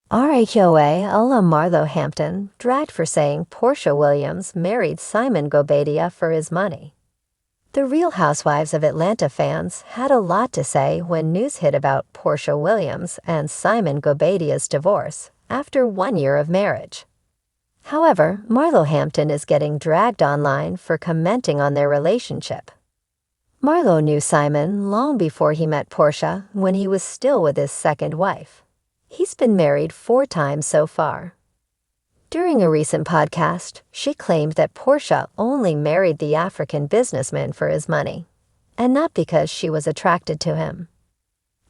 RHOA alum Marlo Hampton dragged for saying Porsha Williams married Simon Gobadia for his money. The Real Housewives of Atlanta fans had a lot to say when news hit about Porsha Williams and Simon Gobadia's divorce after 1 year of marriage. However, Marlo Hampton is getting dragged online for commenting on their relationship. Marlo knew Simon long before he met Porsha when he was still with his second wife. He's been married 4 times so far. During a recent podcast, she claimed that Porsha only married the African businessman for his money, and not because she was attracted to him.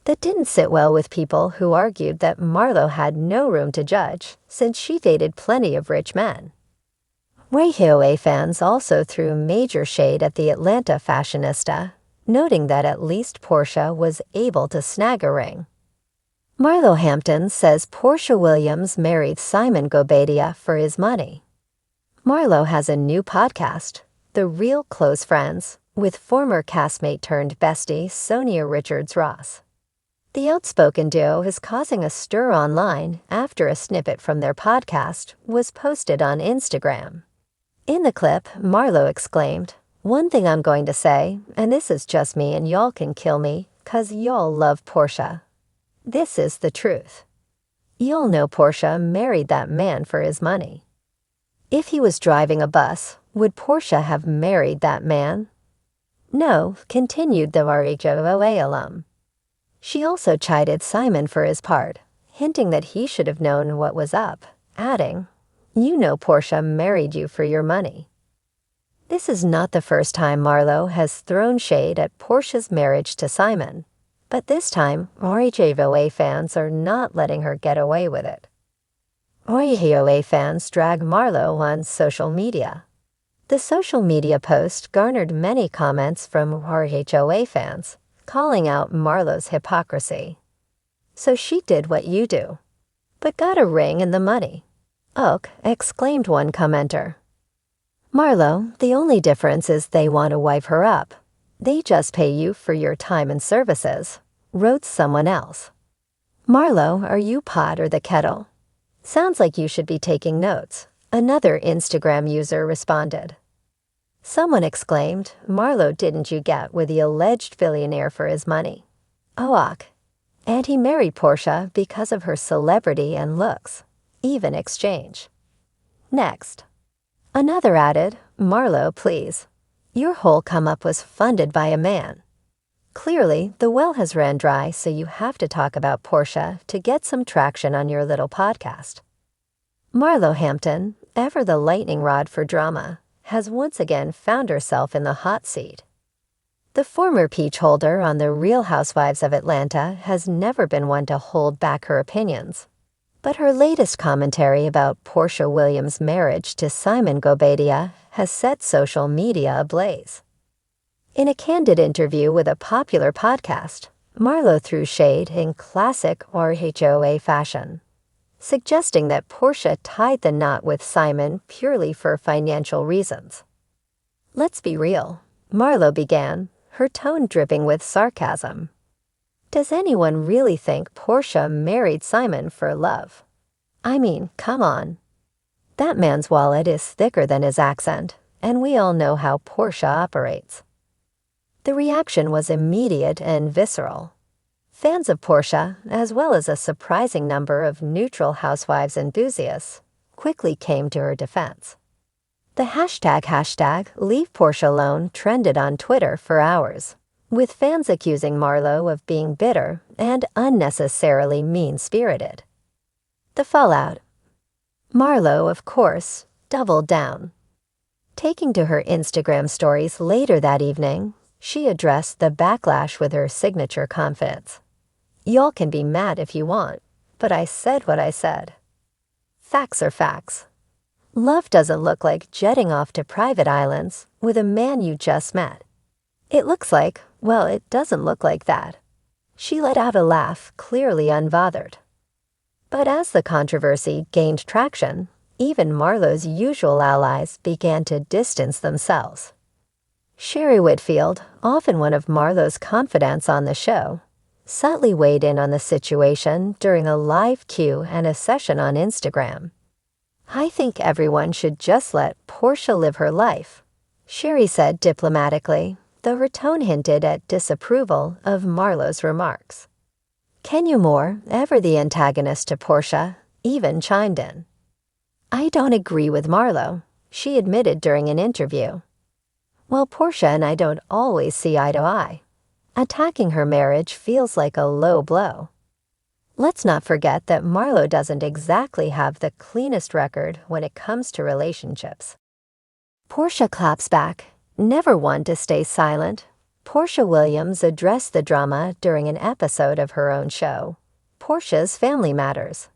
That didn't sit well with people who argued that Marlo had no room to judge since she dated plenty of rich men. RHOA fans also threw major shade at the Atlanta fashionista, noting that at least Porsha was able to snag a ring. Marlo Hampton says Porsha Williams married Simon Gobadia for his money. Marlo has a new podcast, The Real Close Friends, with former castmate turned bestie Sonia Richards-Ross. The outspoken duo is causing a stir online after a snippet from their podcast was posted on Instagram. In the clip, Marlo exclaimed, "One thing I'm going to say, and this is just me and y'all can kill me, 'cause y'all love Porsha. This is the truth. Y'all know Porsha married that man for his money. If he was driving a bus, would Porsha have married that man? No," continued the RHOA alum. She also chided Simon for his part, hinting that he should have known what was up, adding, "You know Porsha married you for your money." This is not the first time Marlo has thrown shade at Porsha's marriage to Simon. But this time, RHOA fans are not letting her get away with it. RHOA fans drag Marlo on social media. The social media post garnered many comments from RHOA fans, calling out Marlo's hypocrisy. "So she did what you do, but got a ring and the money. Ugh," exclaimed one commenter. "Marlo, the only difference is they want to wife her up. They just pay you for your time and services," wrote someone else. "Marlo, are you pot or the kettle? Sounds like you should be taking notes," another Instagram user responded. Someone exclaimed, "Marlo, didn't you get with the alleged billionaire for his money? Oh, and he married Porsha because of her celebrity and looks. Even exchange." Next. Another added, "Marlo, please. Your whole come-up was funded by a man. Clearly, the well has ran dry, so you have to talk about Porsha to get some traction on your little podcast." Marlo Hampton, ever the lightning rod for drama, has once again found herself in the hot seat. The former peach holder on The Real Housewives of Atlanta has never been one to hold back her opinions. But her latest commentary about Porsha Williams' marriage to Simon Gobadia has set social media ablaze. In a candid interview with a popular podcast, Marlo threw shade in classic RHOA fashion, suggesting that Porsha tied the knot with Simon purely for financial reasons. "Let's be real," Marlo began, her tone dripping with sarcasm. "Does anyone really think Porsha married Simon for love? I mean, come on. That man's wallet is thicker than his accent, and we all know how Porsha operates." The reaction was immediate and visceral. Fans of Porsha, as well as a surprising number of neutral Housewives enthusiasts, quickly came to her defense. The hashtag Leave Porsha Alone trended on Twitter for hours, with fans accusing Marlo of being bitter and unnecessarily mean-spirited. The fallout. Marlo, of course, doubled down. Taking to her Instagram stories later that evening, she addressed the backlash with her signature confidence. "Y'all can be mad if you want, but I said what I said. Facts are facts. Love doesn't look like jetting off to private islands with a man you just met. It looks like, well, it doesn't look like that." She let out a laugh, clearly unbothered. But as the controversy gained traction, even Marlo's usual allies began to distance themselves. Sherry Whitfield, often one of Marlo's confidants on the show, subtly weighed in on the situation during a live Q&A session on Instagram. "I think everyone should just let Porsha live her life," Sherry said diplomatically, though her tone hinted at disapproval of Marlo's remarks. Kenya Moore, ever the antagonist to Porsha, even chimed in. "I don't agree with Marlo," she admitted during an interview. "Well, Porsha and I don't always see eye to eye. Attacking her marriage feels like a low blow." Let's not forget that Marlo doesn't exactly have the cleanest record when it comes to relationships. Porsha claps back, never one to stay silent. Porsha Williams addressed the drama during an episode of her own show, Porsha's Family Matters.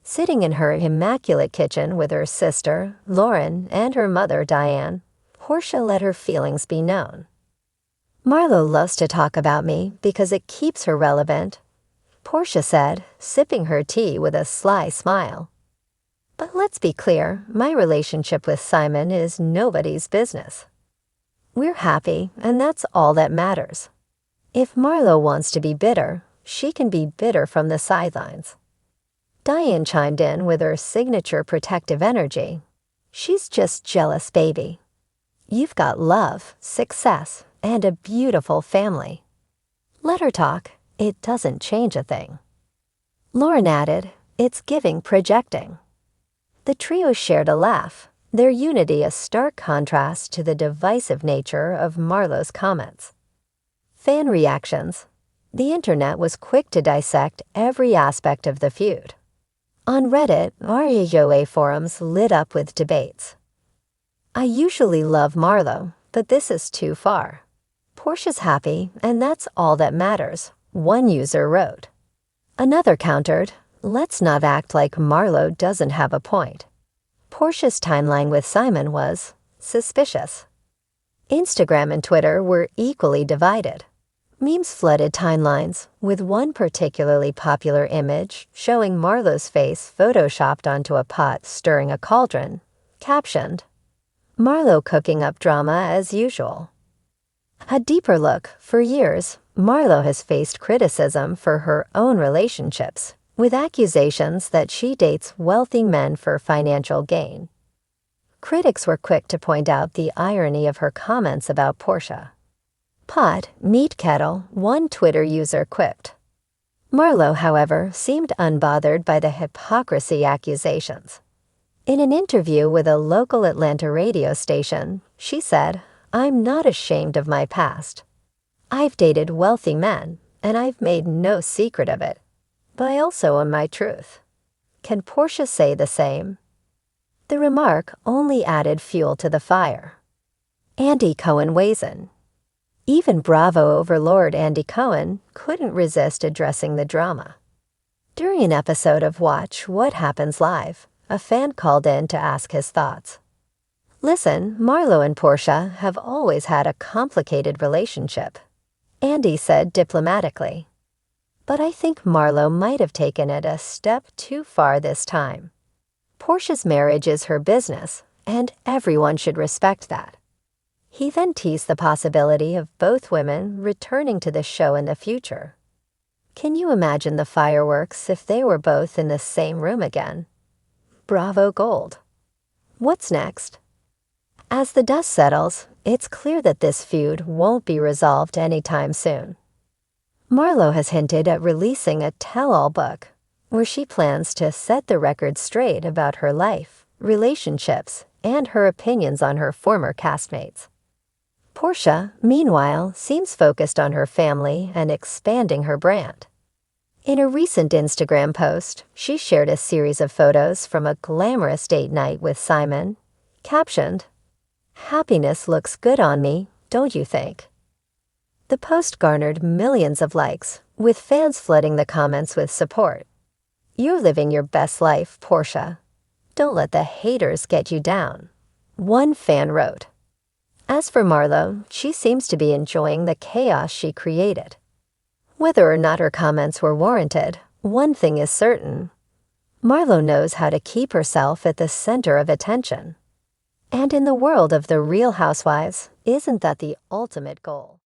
Sitting in her immaculate kitchen with her sister, Lauren, and her mother, Diane, Porsha let her feelings be known. "Marlo loves to talk about me because it keeps her relevant," Porsha said, sipping her tea with a sly smile. "But let's be clear, my relationship with Simon is nobody's business. We're happy, and that's all that matters. If Marlo wants to be bitter, she can be bitter from the sidelines." Diane chimed in with her signature protective energy. "She's just jealous, baby. You've got love, success, and a beautiful family. Let her talk. It doesn't change a thing." Lauren added, "It's giving projecting." The trio shared a laugh, their unity a stark contrast to the divisive nature of Marlo's comments. Fan reactions. The internet was quick to dissect every aspect of the feud. On Reddit, RAOA forums lit up with debates. "I usually love Marlo, but this is too far. Porsha's happy, and that's all that matters," one user wrote. Another countered, "Let's not act like Marlo doesn't have a point. Porsha's timeline with Simon was suspicious." Instagram and Twitter were equally divided. Memes flooded timelines, with one particularly popular image showing Marlo's face photoshopped onto a pot stirring a cauldron, captioned, "Marlo cooking up drama as usual." A deeper look, for years, Marlo has faced criticism for her own relationships, with accusations that she dates wealthy men for financial gain. Critics were quick to point out the irony of her comments about Porsha. "Pot, meat kettle," one Twitter user quipped. Marlo, however, seemed unbothered by the hypocrisy accusations. In an interview with a local Atlanta radio station, she said, "I'm not ashamed of my past. I've dated wealthy men, and I've made no secret of it. But I also own my truth. Can Porsha say the same?" The remark only added fuel to the fire. Andy Cohen weighs in. Even Bravo overlord Andy Cohen couldn't resist addressing the drama. During an episode of Watch What Happens Live, a fan called in to ask his thoughts. "Listen, Marlo and Porsha have always had a complicated relationship," Andy said diplomatically. "But I think Marlo might have taken it a step too far this time. Porsha's marriage is her business, and everyone should respect that." He then teased the possibility of both women returning to the show in the future. Can you imagine the fireworks if they were both in the same room again? Bravo gold. What's next? As the dust settles, it's clear that this feud won't be resolved anytime soon. Marlo has hinted at releasing a tell-all book, where she plans to set the record straight about her life, relationships, and her opinions on her former castmates. Porsha, meanwhile, seems focused on her family and expanding her brand. In a recent Instagram post, she shared a series of photos from a glamorous date night with Simon, captioned, "Happiness looks good on me, don't you think?" The post garnered millions of likes, with fans flooding the comments with support. "You're living your best life, Porsha. Don't let the haters get you down," one fan wrote. As for Marlo, she seems to be enjoying the chaos she created. Whether or not her comments were warranted, one thing is certain. Marlo knows how to keep herself at the center of attention. And in the world of the Real Housewives, isn't that the ultimate goal?